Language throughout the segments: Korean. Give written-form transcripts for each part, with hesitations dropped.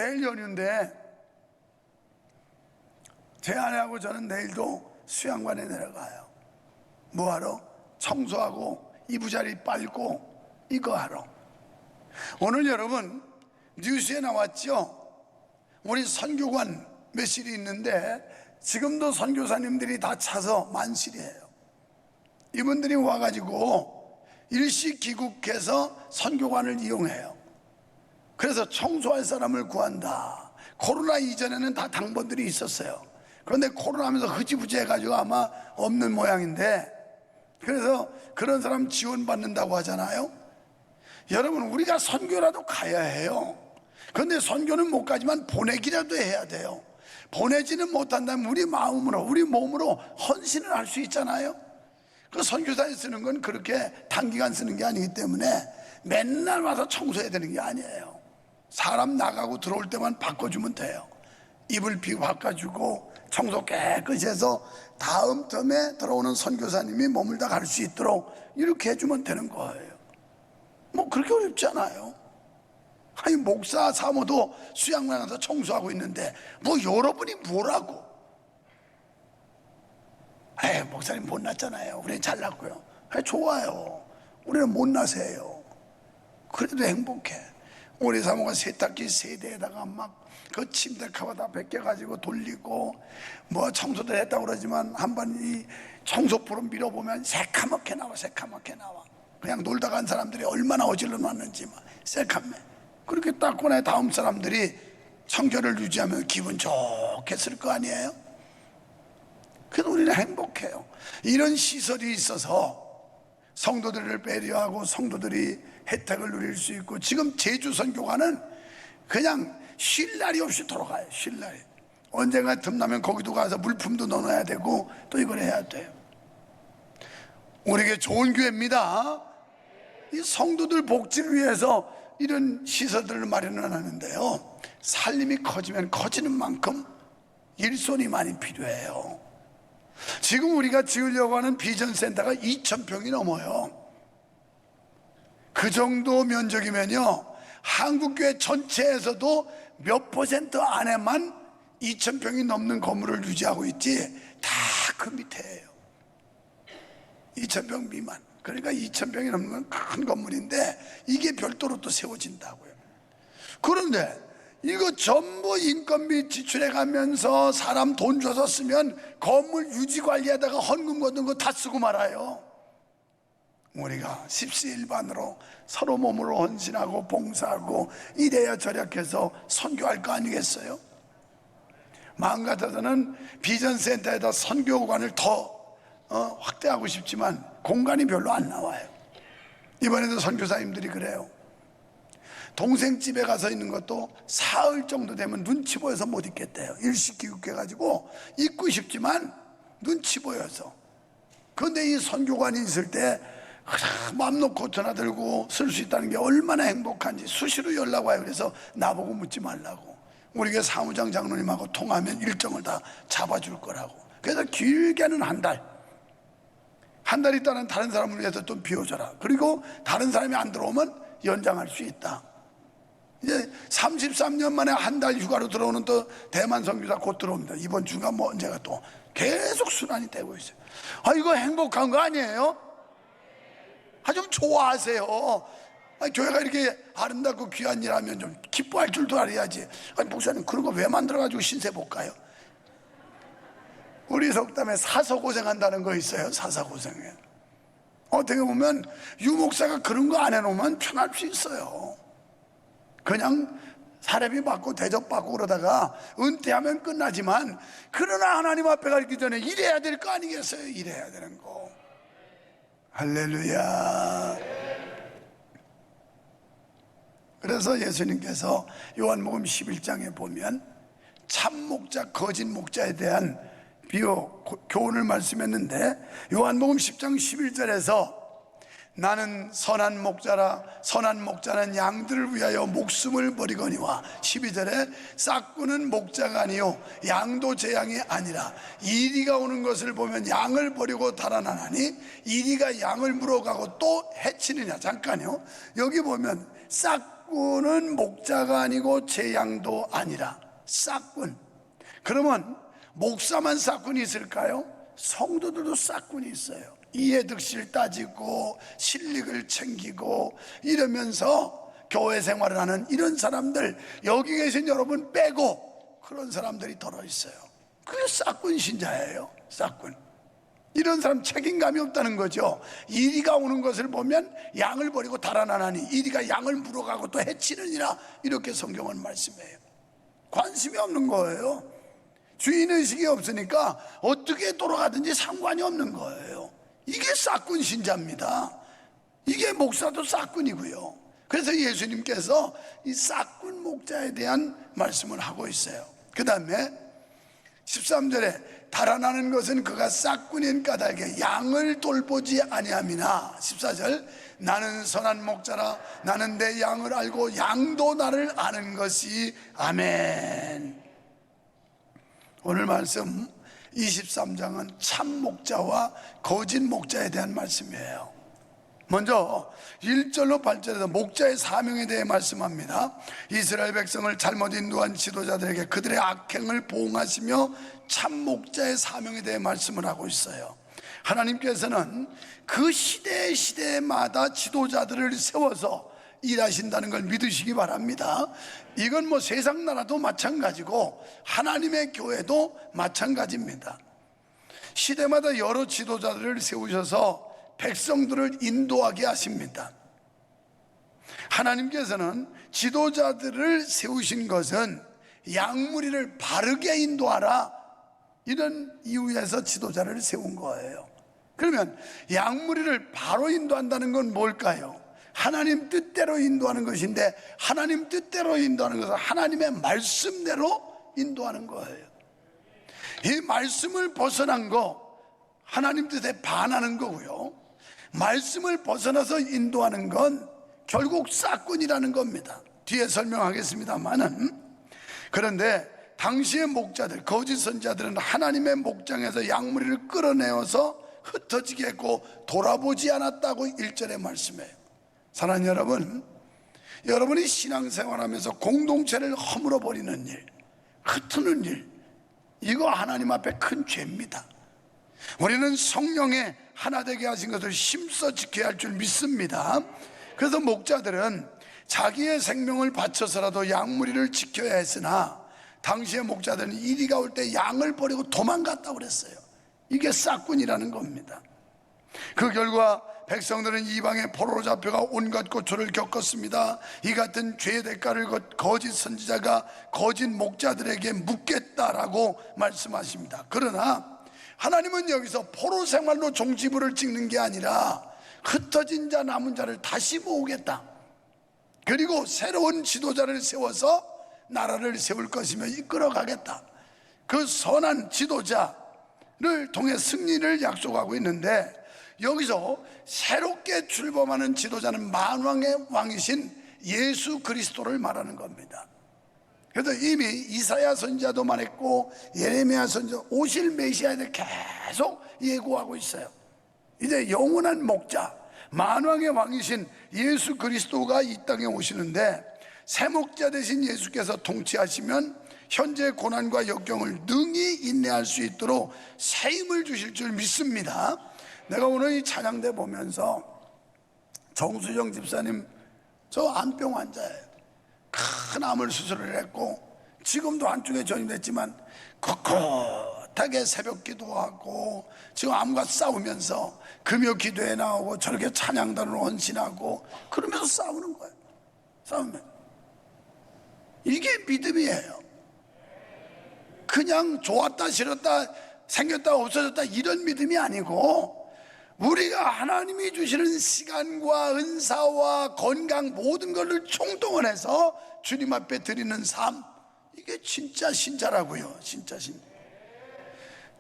내일 연휴인데 제 아내하고 저는 내일도 수양관에 내려가요. 뭐하러? 청소하고 이부자리 빨고 이거 하러. 오늘 여러분 뉴스에 나왔죠? 우리 선교관 몇실이 있는데 지금도 선교사님들이 다 차서 만실이에요. 이분들이 와가지고 일시 귀국해서 선교관을 이용해요. 그래서 청소할 사람을 구한다. 코로나 이전에는 다 당번들이 있었어요. 그런데 코로나 하면서 흐지부지 해가지고 아마 없는 모양인데, 그래서 그런 사람 지원받는다고 하잖아요. 여러분, 우리가 선교라도 가야 해요. 그런데 선교는 못 가지만 보내기라도 해야 돼요. 보내지는 못한다면 우리 마음으로, 우리 몸으로 헌신을 할 수 있잖아요. 그 선교사에 쓰는 건 그렇게 단기간 쓰는 게 아니기 때문에 맨날 와서 청소해야 되는 게 아니에요. 사람 나가고 들어올 때만 바꿔주면 돼요. 이불 비워 바꿔주고 청소 깨끗이 해서 다음 텀에 들어오는 선교사님이 머물다 갈 수 있도록 이렇게 해주면 되는 거예요. 뭐 그렇게 어렵지 않아요. 아니, 목사 사모도 수양관 가서 청소하고 있는데 뭐 여러분이 뭐라고? 에이, 목사님 못났잖아요. 우리는 잘났고요. 좋아요. 우리는 못나세요. 그래도 행복해. 우리 사모가 세탁기 세대에다가 막 그 침대 커버 다 벗겨가지고 돌리고 뭐 청소도 했다고 그러지만 한번 이 청소부로 밀어보면 새카맣게 나와. 새카맣게 나와. 그냥 놀다 간 사람들이 얼마나 어질러 놨는지 막 새카매. 그렇게 닦고 나 다음 사람들이 청결을 유지하면 기분 좋게 쓸 거 아니에요? 그래서 우리는 행복해요. 이런 시설이 있어서 성도들을 배려하고 성도들이 혜택을 누릴 수 있고, 지금 제주 선교관은 그냥 쉴 날이 없이 돌아가요. 쉴 날이. 언젠가 틈나면 거기도 가서 물품도 넣어놔야 되고 또 이걸 해야 돼요. 우리에게 좋은 교회입니다. 이 성도들 복지를 위해서 이런 시설들을 마련을 하는데요, 살림이 커지면 커지는 만큼 일손이 많이 필요해요. 지금 우리가 지으려고 하는 비전센터가 2,000평이 넘어요. 그 정도 면적이면요, 한국교회 전체에서도 몇 퍼센트 안에만 2,000평이 넘는 건물을 유지하고 있지, 다 그 밑에예요. 2,000평 미만. 그러니까 2,000평이 넘는 건 큰 건물인데 이게 별도로 또 세워진다고요. 그런데 이거 전부 인건비 지출해 가면서 사람 돈 줘서 쓰면 건물 유지 관리하다가 헌금 걷는 거 다 쓰고 말아요. 우리가 십시일반으로 서로 몸으로 헌신하고 봉사하고 이래야 절약해서 선교할 거 아니겠어요? 마음 같아서는 비전센터에다 선교관을 더 확대하고 싶지만 공간이 별로 안 나와요. 이번에도 선교사님들이 그래요. 동생 집에 가서 있는 것도 사흘 정도 되면 눈치 보여서 못 있겠대요. 일시 귀국해가지고 있고 싶지만 눈치 보여서. 그런데 이 선교관이 있을 때 마음 놓고 전화 들고 쓸 수 있다는 게 얼마나 행복한지 수시로 연락 와요. 그래서 나보고 묻지 말라고. 우리 교회 사무장 장로님하고 통하면 일정을 다 잡아줄 거라고. 그래서 길게는 한 달. 한 달 있다는 다른 사람을 위해서 좀 비워줘라. 그리고 다른 사람이 안 들어오면 연장할 수 있다. 이제 33년 만에 한 달 휴가로 들어오는 또 대만 선교사 곧 들어옵니다. 이번 주가 뭐 언제가 또 계속 순환이 되고 있어요. 아, 이거 행복한 거 아니에요? 아, 좀 좋아하세요. 아, 교회가 이렇게 아름답고 귀한 일 하면 좀 기뻐할 줄도 알아야지. 아니, 목사님 그런 거 왜 만들어가지고 신세 못 가요? 우리 속담에 사서 고생한다는 거 있어요. 사서 고생해. 어떻게 보면 유목사가 그런 거 안 해놓으면 편할 수 있어요. 그냥 사례비 받고 대접받고 그러다가 은퇴하면 끝나지만, 그러나 하나님 앞에 가기 전에 일해야 될 거 아니겠어요? 일해야 되는 거. 할렐루야. 그래서 예수님께서 요한복음 11장에 보면 참목자 거짓 목자에 대한 비유 교훈을 말씀했는데, 요한복음 10장 11절에서 나는 선한 목자라 선한 목자는 양들을 위하여 목숨을 버리거니와 12절에 싹구는 목자가 아니요 양도 제 양이 아니라 이리가 오는 것을 보면 양을 버리고 달아나나니 이리가 양을 물어가고 또 해치느냐. 잠깐요, 여기 보면 싹구는 목자가 아니고 제 양도 아니라 싹군. 그러면 목사만 싹군이 있을까요? 성도들도 싹군이 있어요. 이해득실 따지고 실력을 챙기고 이러면서 교회 생활을 하는 이런 사람들, 여기 계신 여러분 빼고 그런 사람들이 덜어 있어요. 그게 싹군 신자예요. 싹군. 이런 사람 책임감이 없다는 거죠. 이리가 오는 것을 보면 양을 버리고 달아나나니 이리가 양을 물어가고 또 해치느니라, 이렇게 성경은 말씀해요. 관심이 없는 거예요. 주인의식이 없으니까 어떻게 돌아가든지 상관이 없는 거예요. 이게 싹군 신자입니다. 이게 목사도 싹군이고요. 그래서 예수님께서 이 싹군 목자에 대한 말씀을 하고 있어요. 그 다음에 13절에 달아나는 것은 그가 싹군인 까닭에 양을 돌보지 아니함이나 14절 나는 선한 목자라 나는 내 양을 알고 양도 나를 아는 것이. 아멘. 오늘 말씀 23장은 참 목자와 거짓 목자에 대한 말씀이에요. 먼저 1절로 8절에서 목자의 사명에 대해 말씀합니다. 이스라엘 백성을 잘못 인도한 지도자들에게 그들의 악행을 보응하시며 참 목자의 사명에 대해 말씀을 하고 있어요. 하나님께서는 그 시대마다 지도자들을 세워서 일하신다는 걸 믿으시기 바랍니다. 이건 뭐 세상 나라도 마찬가지고 하나님의 교회도 마찬가지입니다. 시대마다 여러 지도자들을 세우셔서 백성들을 인도하게 하십니다. 하나님께서는 지도자들을 세우신 것은 양무리를 바르게 인도하라, 이런 이유에서 지도자를 세운 거예요. 그러면 양무리를 바로 인도한다는 건 뭘까요? 하나님 뜻대로 인도하는 것인데, 하나님 뜻대로 인도하는 것은 하나님의 말씀대로 인도하는 거예요. 이 말씀을 벗어난 거 하나님 뜻에 반하는 거고요, 말씀을 벗어나서 인도하는 건 결국 싹군이라는 겁니다. 뒤에 설명하겠습니다만은. 그런데 당시의 목자들, 거짓 선자들은 하나님의 목장에서 양무리를 끌어내어서 흩어지게 했고 돌아보지 않았다고 1절에 말씀해요. 사랑하는 여러분, 여러분이 신앙생활하면서 공동체를 허물어 버리는 일, 흩트는 일, 이거 하나님 앞에 큰 죄입니다. 우리는 성령에 하나 되게 하신 것을 힘써 지켜야 할 줄 믿습니다. 그래서 목자들은 자기의 생명을 바쳐서라도 양무리를 지켜야 했으나 당시의 목자들은 이리가 올 때 양을 버리고 도망갔다고 그랬어요. 이게 싹군이라는 겁니다. 그 결과 백성들은 이방의 포로로 잡혀가 온갖 고초를 겪었습니다. 이 같은 죄의 대가를 거짓 선지자가 거짓 목자들에게 묻겠다라고 말씀하십니다. 그러나 하나님은 여기서 포로 생활로 종지부를 찍는 게 아니라 흩어진 자 남은 자를 다시 모으겠다, 그리고 새로운 지도자를 세워서 나라를 세울 것이며 이끌어가겠다, 그 선한 지도자를 통해 승리를 약속하고 있는데, 여기서 새롭게 출범하는 지도자는 만왕의 왕이신 예수 그리스도를 말하는 겁니다. 그래서 이미 이사야 선지자도 말했고 예레미야 선지자 오실 메시아에 대해 계속 예고하고 있어요. 이제 영원한 목자, 만왕의 왕이신 예수 그리스도가 이 땅에 오시는데, 새 목자 되신 예수께서 통치하시면 현재 고난과 역경을 능히 인내할 수 있도록 새 힘을 주실 줄 믿습니다. 내가 오늘 이 찬양대 보면서 정수정 집사님, 저 암병 환자예요. 큰 암을 수술을 했고 지금도 한쪽에 전임됐지만 꿋꿋하게 새벽 기도하고 지금 암과 싸우면서 금요 기도에 나오고 저렇게 찬양단으로 헌신하고 그러면서 싸우는 거예요. 싸우면 이게 믿음이에요. 그냥 좋았다 싫었다 생겼다 없어졌다 이런 믿음이 아니고, 우리가 하나님이 주시는 시간과 은사와 건강 모든 것을 총동원해서 주님 앞에 드리는 삶, 이게 진짜 신자라고요. 진짜 신자.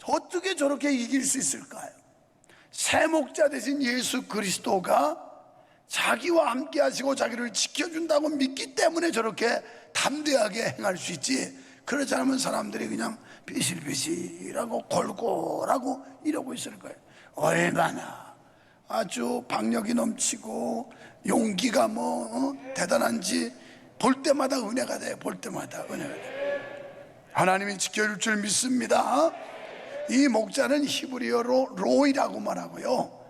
어떻게 저렇게 이길 수 있을까요? 새 목자 되신 예수 그리스도가 자기와 함께 하시고 자기를 지켜준다고 믿기 때문에 저렇게 담대하게 행할 수 있지, 그렇지 않으면 사람들이 그냥 비실비실하고 골골하고 이러고 있을 거예요. 얼마나 아주 박력이 넘치고 용기가 대단한지 볼 때마다 은혜가 돼요. 볼 때마다 은혜가 돼요. 하나님이 지켜줄 줄 믿습니다. 이 목자는 히브리어로 로이라고 말하고요,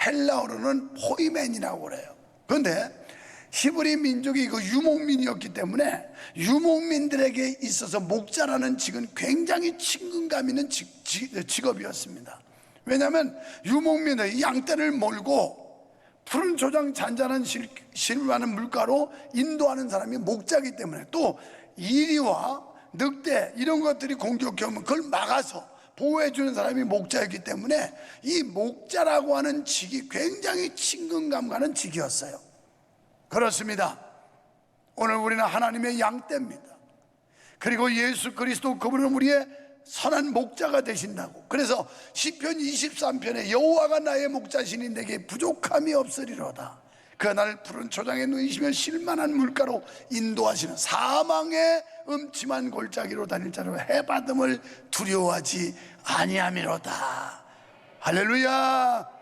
헬라어로는 포이맨이라고 그래요. 그런데 히브리 민족이 유목민이었기 때문에 유목민들에게 있어서 목자라는 직은 굉장히 친근감 있는 직업이었습니다. 왜냐하면 유목민은 양떼를 몰고 푸른 초장 잔잔한 실과는 물가로 인도하는 사람이 목자이기 때문에, 또 이리와 늑대 이런 것들이 공격해 오면 그걸 막아서 보호해주는 사람이 목자였기 때문에 이 목자라고 하는 직이 굉장히 친근감 가는 직이었어요. 그렇습니다. 오늘 우리는 하나님의 양떼입니다. 그리고 예수 그리스도, 그분은 우리의 선한 목자가 되신다고. 그래서 시편 23편에 여호와가 나의 목자시니 내게 부족함이 없으리로다. 그날 푸른 초장에 누이시며 실만한 물가로 인도하시는, 사망의 음침한 골짜기로 다닐 자로 해받음을 두려워하지 아니함이로다. 할렐루야.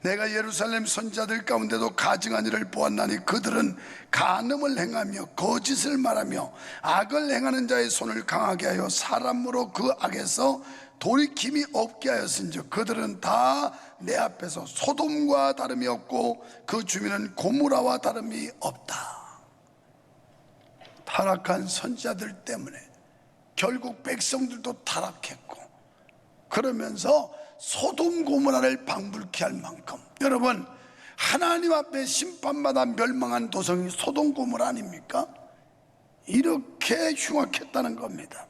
내가 예루살렘 선지자들 가운데도 가증한 일을 보았나니 그들은 간음을 행하며 거짓을 말하며 악을 행하는 자의 손을 강하게 하여 사람으로 그 악에서 돌이킴이 없게 하였은즉 그들은 다 내 앞에서 소돔과 다름이 없고 그 주민은 고무라와 다름이 없다. 타락한 선지자들 때문에 결국 백성들도 타락했고, 그러면서 소돔 고모라를 방불케 할 만큼, 여러분, 하나님 앞에 심판받아 멸망한 도성이 소돔 고모라 아닙니까? 이렇게 흉악했다는 겁니다.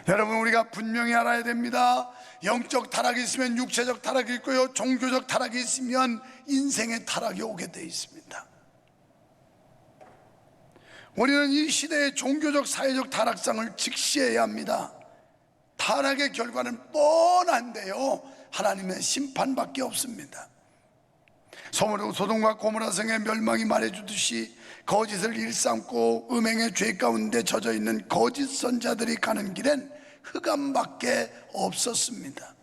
여러분, 우리가 분명히 알아야 됩니다. 영적 타락이 있으면 육체적 타락이 있고요, 종교적 타락이 있으면 인생의 타락이 오게 되어 있습니다. 우리는 이 시대의 종교적 사회적 타락상을 직시해야 합니다. 타락의 결과는 뻔한데요, 하나님의 심판밖에 없습니다. 소돔과 고모라 성의 멸망이 말해주듯이 거짓을 일삼고 음행의 죄 가운데 젖어 있는 거짓 선자들이 가는 길엔 흑암밖에 없었습니다.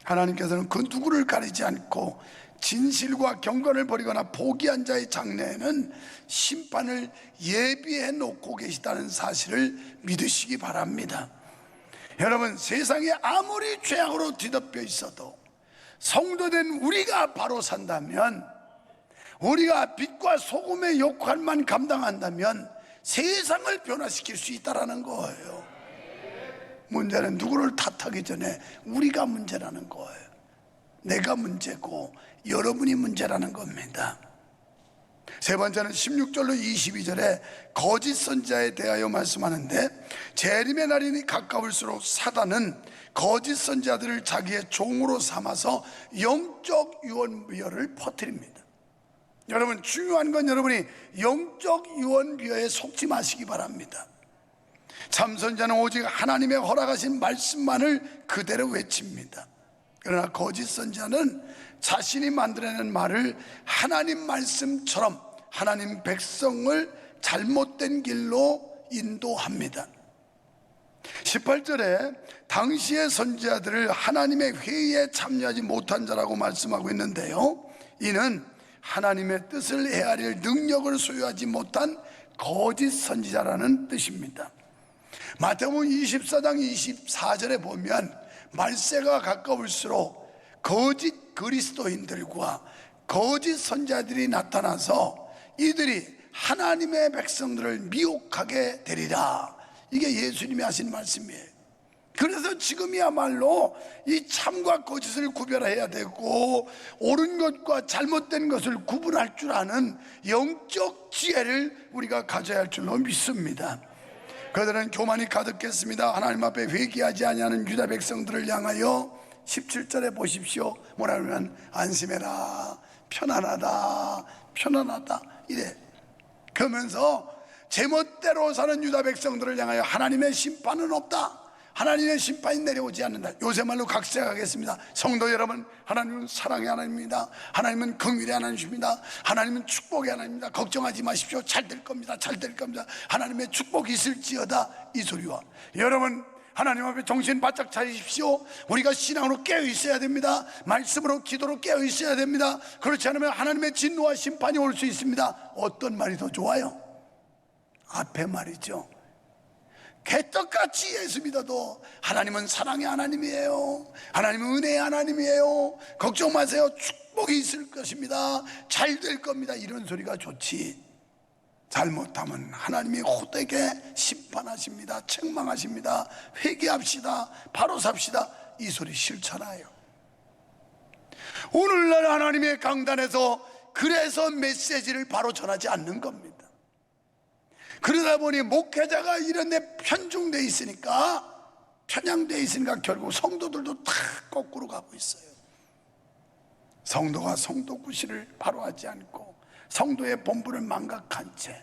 하나님께서는 그 누구를 가리지 않고 진실과 경건을 버리거나 포기한 자의 장래에는 심판을 예비해 놓고 계시다는 사실을 믿으시기 바랍니다. 여러분, 세상에 아무리 죄악으로 뒤덮여 있어도 성도된 우리가 바로 산다면, 우리가 빛과 소금의 역할만 감당한다면 세상을 변화시킬 수 있다는 거예요. 문제는 누구를 탓하기 전에 우리가 문제라는 거예요. 내가 문제고 여러분이 문제라는 겁니다. 세 번째는 16절로 22절에 거짓 선지자에 대하여 말씀하는데, 재림의 날이 가까울수록 사단은 거짓 선지자들을 자기의 종으로 삼아서 영적 유언비어를 퍼뜨립니다. 여러분, 중요한 건 여러분이 영적 유언비어에 속지 마시기 바랍니다. 참 선지자는 오직 하나님의 허락하신 말씀만을 그대로 외칩니다. 그러나 거짓 선지자는 자신이 만들어낸 말을 하나님 말씀처럼 하나님 백성을 잘못된 길로 인도합니다. 18절에 당시의 선지자들을 하나님의 회의에 참여하지 못한 자라고 말씀하고 있는데요, 이는 하나님의 뜻을 헤아릴 능력을 소유하지 못한 거짓 선지자라는 뜻입니다. 마태복음 24장 24절에 보면 말세가 가까울수록 거짓 그리스도인들과 거짓 선지자들이 나타나서 이들이 하나님의 백성들을 미혹하게 되리라. 이게 예수님이 하신 말씀이에요. 그래서 지금이야말로 이 참과 거짓을 구별해야 되고, 옳은 것과 잘못된 것을 구분할 줄 아는 영적 지혜를 우리가 가져야 할 줄로 믿습니다. 그들은 교만이 가득했습니다. 하나님 앞에 회개하지 아니하는 유다 백성들을 향하여 17절에 보십시오. 뭐라 그러면 안심해라, 편안하다, 편안하다 이래. 그러면서 제멋대로 사는 유다 백성들을 향하여 하나님의 심판은 없다, 하나님의 심판이 내려오지 않는다. 요새 말로 각색하겠습니다. 성도 여러분, 하나님은 사랑의 하나님입니다. 하나님은 긍휼의 하나님입니다. 하나님은 축복의 하나님입니다. 걱정하지 마십시오. 잘 될 겁니다. 잘 될 겁니다. 하나님의 축복이 있을지어다. 이 소리와 여러분, 하나님 앞에 정신 바짝 차리십시오. 우리가 신앙으로 깨어 있어야 됩니다. 말씀으로, 기도로 깨어 있어야 됩니다. 그렇지 않으면 하나님의 진노와 심판이 올 수 있습니다. 어떤 말이 더 좋아요? 앞에 말이죠. 개떡같이 예수 믿어도 하나님은 사랑의 하나님이에요. 하나님은 은혜의 하나님이에요. 걱정 마세요. 축복이 있을 것입니다. 잘 될 겁니다. 이런 소리가 좋지, 잘못하면 하나님이 호되게 심판하십니다. 책망하십니다. 회개합시다. 바로 삽시다. 이 소리 싫잖아요. 오늘날 하나님의 강단에서 그래서 메시지를 바로 전하지 않는 겁니다. 그러다 보니 목회자가 이런 데 편중돼 있으니까, 편향돼 있으니까 결국 성도들도 다 거꾸로 가고 있어요. 성도가 성도 구실을 바로 하지 않고 성도의 본분을 망각한 채,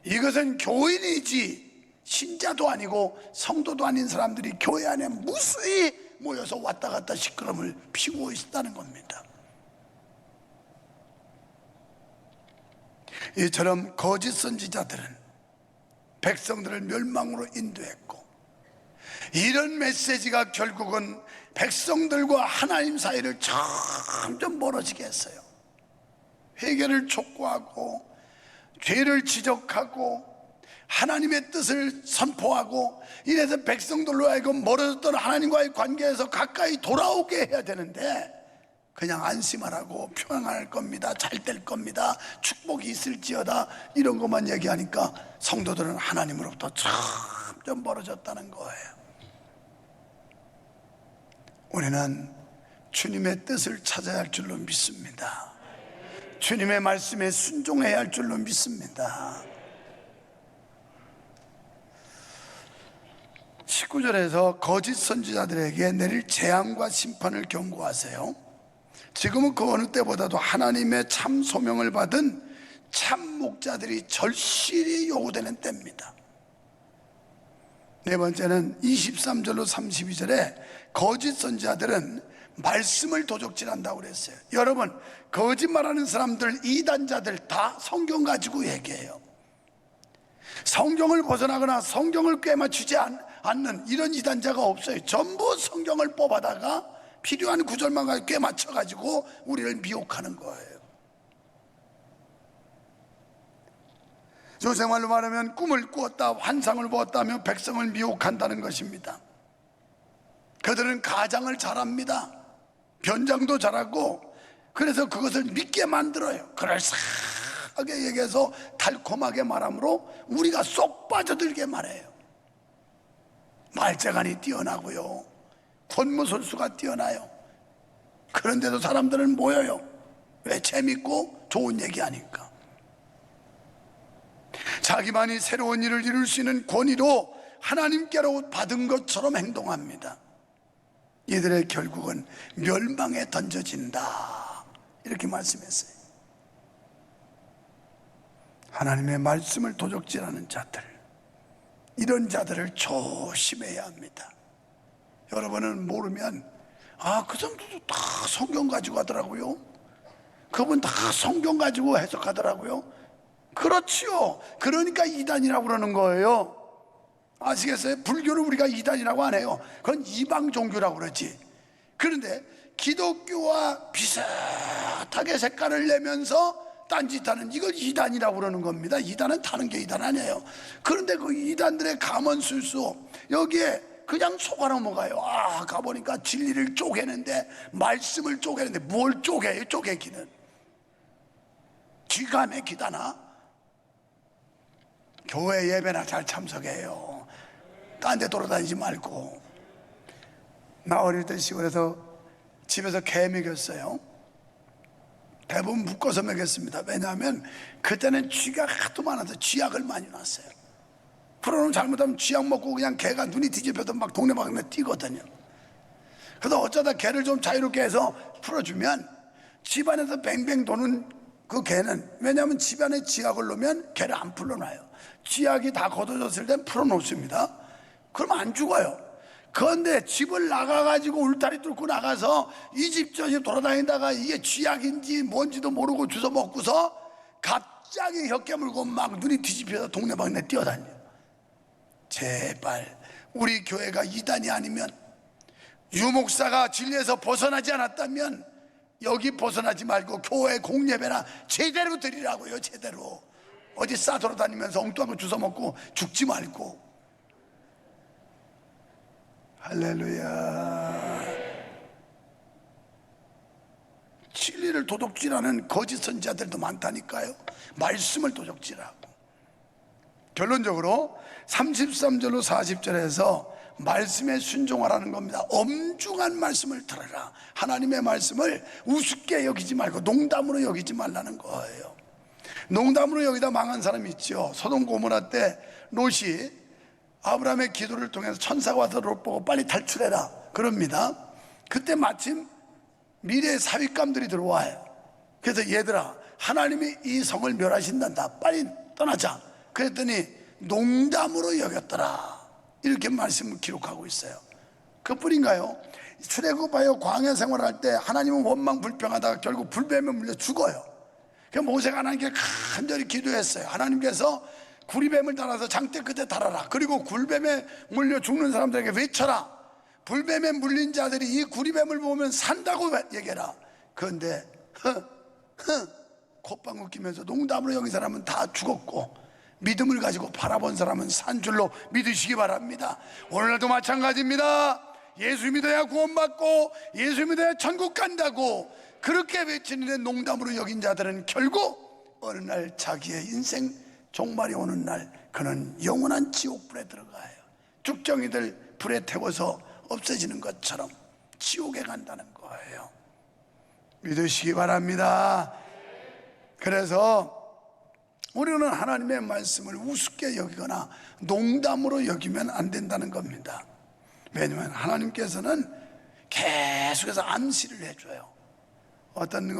이것은 교인이지 신자도 아니고 성도도 아닌 사람들이 교회 안에 무수히 모여서 왔다 갔다 시끄러움을 피우고 있다는 겁니다. 이처럼 거짓 선지자들은 백성들을 멸망으로 인도했고, 이런 메시지가 결국은 백성들과 하나님 사이를 점점 멀어지게 했어요. 회개를 촉구하고 죄를 지적하고 하나님의 뜻을 선포하고, 이래서 백성들로 하여금 멀어졌던 하나님과의 관계에서 가까이 돌아오게 해야 되는데, 그냥 안심하라고, 평안할 겁니다, 잘 될 겁니다, 축복이 있을지어다, 이런 것만 얘기하니까 성도들은 하나님으로부터 점점 멀어졌다는 거예요. 우리는 주님의 뜻을 찾아야 할 줄로 믿습니다. 주님의 말씀에 순종해야 할 줄로 믿습니다. 19절에서 거짓 선지자들에게 내릴 재앙과 심판을 경고하세요. 지금은 그 어느 때보다도 하나님의 참 소명을 받은 참 목자들이 절실히 요구되는 때입니다. 네 번째는 23절로 32절에 거짓 선지자들은 말씀을 도적질한다고 그랬어요. 여러분, 거짓말하는 사람들, 이단자들 다 성경 가지고 얘기해요. 성경을 벗어나거나 성경을 꿰맞추지 않는 이런 이단자가 없어요. 전부 성경을 뽑아다가 필요한 구절만 꿰맞춰가지고 우리를 미혹하는 거예요. 요새 말로 말하면 꿈을 꾸었다, 환상을 보았다며 백성을 미혹한다는 것입니다. 그들은 가장을 잘합니다. 변장도 잘하고, 그래서 그것을 믿게 만들어요. 그럴싸하게 얘기해서 달콤하게 말하므로 우리가 쏙 빠져들게 말해요. 말재간이 뛰어나고요, 권무술수가 뛰어나요. 그런데도 사람들은 모여요. 왜? 재밌고 좋은 얘기하니까. 자기만이 새로운 일을 이룰 수 있는 권위로 하나님께로 받은 것처럼 행동합니다. 이들의 결국은 멸망에 던져진다, 이렇게 말씀했어요. 하나님의 말씀을 도적질하는 자들, 이런 자들을 조심해야 합니다. 여러분은 모르면, 그 사람들도 다 성경 가지고 하더라고요, 그분 다 성경 가지고 해석하더라고요. 그렇지요. 그러니까 이단이라고 그러는 거예요. 아시겠어요? 불교를 우리가 이단이라고 안 해요. 그건 이방 종교라고 그러지. 그런데 기독교와 비슷하게 색깔을 내면서 딴짓하는, 이걸 이단이라고 그러는 겁니다. 이단은 다른 게 이단 아니에요. 그런데 그 이단들의 가문술수, 여기에 그냥 속아 넘어가요. 가보니까 진리를 쪼개는데, 말씀을 쪼개는데 뭘 쪼개요? 쪼개기는 기가 막히다나. 교회 예배나 잘 참석해요. 딴 데 돌아다니지 말고. 나 어릴 때 시골에서 집에서 개 먹였어요. 대부분 묶어서 먹였습니다. 왜냐하면 그때는 쥐가 하도 많아서 쥐약을 많이 놨어요. 그러면 잘못하면 쥐약 먹고 그냥 개가 눈이 뒤집혀도 막 동네 방네 뛰거든요. 그래서 어쩌다 개를 좀 자유롭게 해서 풀어주면 집안에서 뱅뱅 도는 그 개는, 왜냐하면 집안에 쥐약을 넣으면 개를 안 풀어놔요. 쥐약이 다 걷어졌을 땐 풀어놓습니다. 그럼 안 죽어요. 그런데 집을 나가가지고 울타리 뚫고 나가서 이 집 저 집 돌아다니다가 이게 쥐약인지 뭔지도 모르고 주워 먹고서 갑자기 혀 깨물고 막 눈이 뒤집혀서 동네방네 뛰어다녀요. 제발 우리 교회가 이단이 아니면, 유목사가 진리에서 벗어나지 않았다면 여기 벗어나지 말고 교회 공예배나 제대로 드리라고요. 제대로. 어디 싸돌아다니면서 엉뚱한 거 주워 먹고 죽지 말고. 할렐루야. 진리를 도둑질하는 거짓 선지자들도 많다니까요. 말씀을 도둑질하고. 결론적으로 33절로 40절에서 말씀에 순종하라는 겁니다. 엄중한 말씀을 들으라. 하나님의 말씀을 우습게 여기지 말고 농담으로 여기지 말라는 거예요. 농담으로 여기다 망한 사람이 있죠. 소돔 고모라 때 롯이 아브라함의 기도를 통해서 천사가 와서 롯 보고 빨리 탈출해라 그럽니다. 그때 마침 미래의 사윗감들이 들어와요. 그래서 얘들아, 하나님이 이 성을 멸하신단다, 빨리 떠나자. 그랬더니 농담으로 여겼더라, 이렇게 말씀을 기록하고 있어요. 그뿐인가요? 출애굽하여 광야 생활할 때 하나님은 원망 불평하다가 결국 불뱀에 물려 죽어요. 그래서 모세가 하나님께 간절히 기도했어요. 하나님께서 구리뱀을 달아서 장대 끝에 달아라. 그리고 굴뱀에 물려 죽는 사람들에게 외쳐라. 불뱀에 물린 자들이 이 구리뱀을 보면 산다고 얘기해라. 그런데 콧방 웃기면서 농담으로 여긴 사람은 다 죽었고, 믿음을 가지고 바라본 사람은 산 줄로 믿으시기 바랍니다. 오늘날도 마찬가지입니다. 예수 믿어야 구원받고 예수 믿어야 천국 간다고 그렇게 외치는 농담으로 여긴 자들은 결국 어느 날 자기의 인생 종말이 오는 날 그는 영원한 지옥불에 들어가요. 죽정이들 불에 태워서 없어지는 것처럼 지옥에 간다는 거예요. 믿으시기 바랍니다. 그래서 우리는 하나님의 말씀을 우습게 여기거나 농담으로 여기면 안 된다는 겁니다. 왜냐하면 하나님께서는 계속해서 암시를 해줘요. 어떤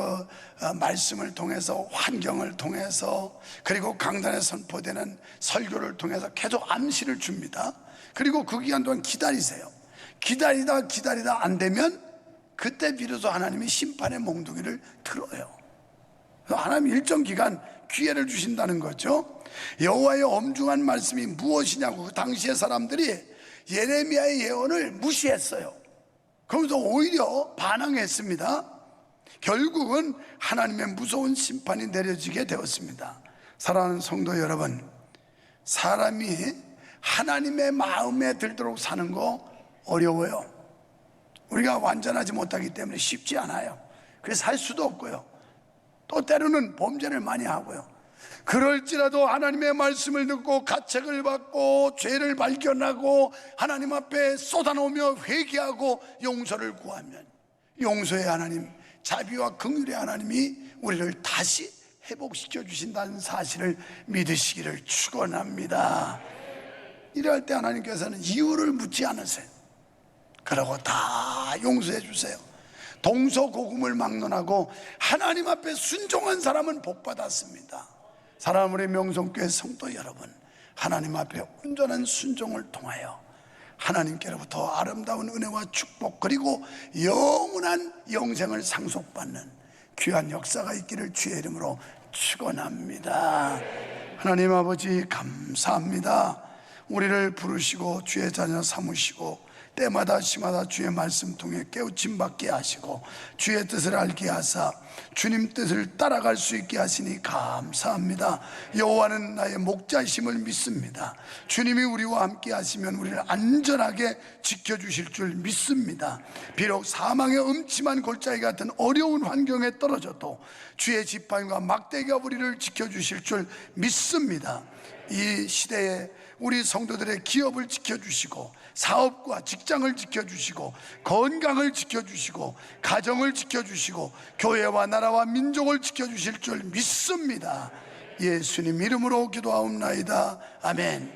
말씀을 통해서, 환경을 통해서, 그리고 강단에 선포되는 설교를 통해서 계속 암시를 줍니다. 그리고 그 기간 동안 기다리세요. 기다리다 안 되면 그때 비로소 하나님이 심판의 몽둥이를 들어요. 하나님이 일정 기간 기회를 주신다는 거죠. 여호와의 엄중한 말씀이 무엇이냐고 그 당시의 사람들이 예레미야의 예언을 무시했어요. 그러면서 오히려 반항했습니다. 결국은 하나님의 무서운 심판이 내려지게 되었습니다. 사랑하는 성도 여러분, 사람이 하나님의 마음에 들도록 사는 거 어려워요. 우리가 완전하지 못하기 때문에 쉽지 않아요. 그래서 살 수도 없고요. 또 때로는 범죄를 많이 하고요. 그럴지라도 하나님의 말씀을 듣고 가책을 받고 죄를 발견하고 하나님 앞에 쏟아놓으며 회개하고 용서를 구하면 용서의 하나님, 자비와 긍휼의 하나님이 우리를 다시 회복시켜 주신다는 사실을 믿으시기를 축원합니다. 이럴 때 하나님께서는 이유를 묻지 않으세요. 그러고 다 용서해 주세요. 동서고금을 막론하고 하나님 앞에 순종한 사람은 복받았습니다. 사랑하는 우리 명성교회 성도 여러분, 하나님 앞에 온전한 순종을 통하여 하나님께로부터 아름다운 은혜와 축복, 그리고 영원한 영생을 상속받는 귀한 역사가 있기를 주의 이름으로 축원합니다. 하나님 아버지 감사합니다. 우리를 부르시고 주의 자녀 삼으시고 때마다 시마다 주의 말씀 통해 깨우침 받게 하시고 주의 뜻을 알게 하사 주님 뜻을 따라갈 수 있게 하시니 감사합니다. 여호와는 나의 목자이심을 믿습니다. 주님이 우리와 함께 하시면 우리를 안전하게 지켜주실 줄 믿습니다. 비록 사망의 음침한 골짜기 같은 어려운 환경에 떨어져도 주의 지팡이와 막대기가 우리를 지켜주실 줄 믿습니다. 이 시대에 우리 성도들의 기업을 지켜주시고 사업과 직장을 지켜주시고 건강을 지켜주시고 가정을 지켜주시고 교회와 나라와 민족을 지켜주실 줄 믿습니다. 예수님 이름으로 기도하옵나이다. 아멘.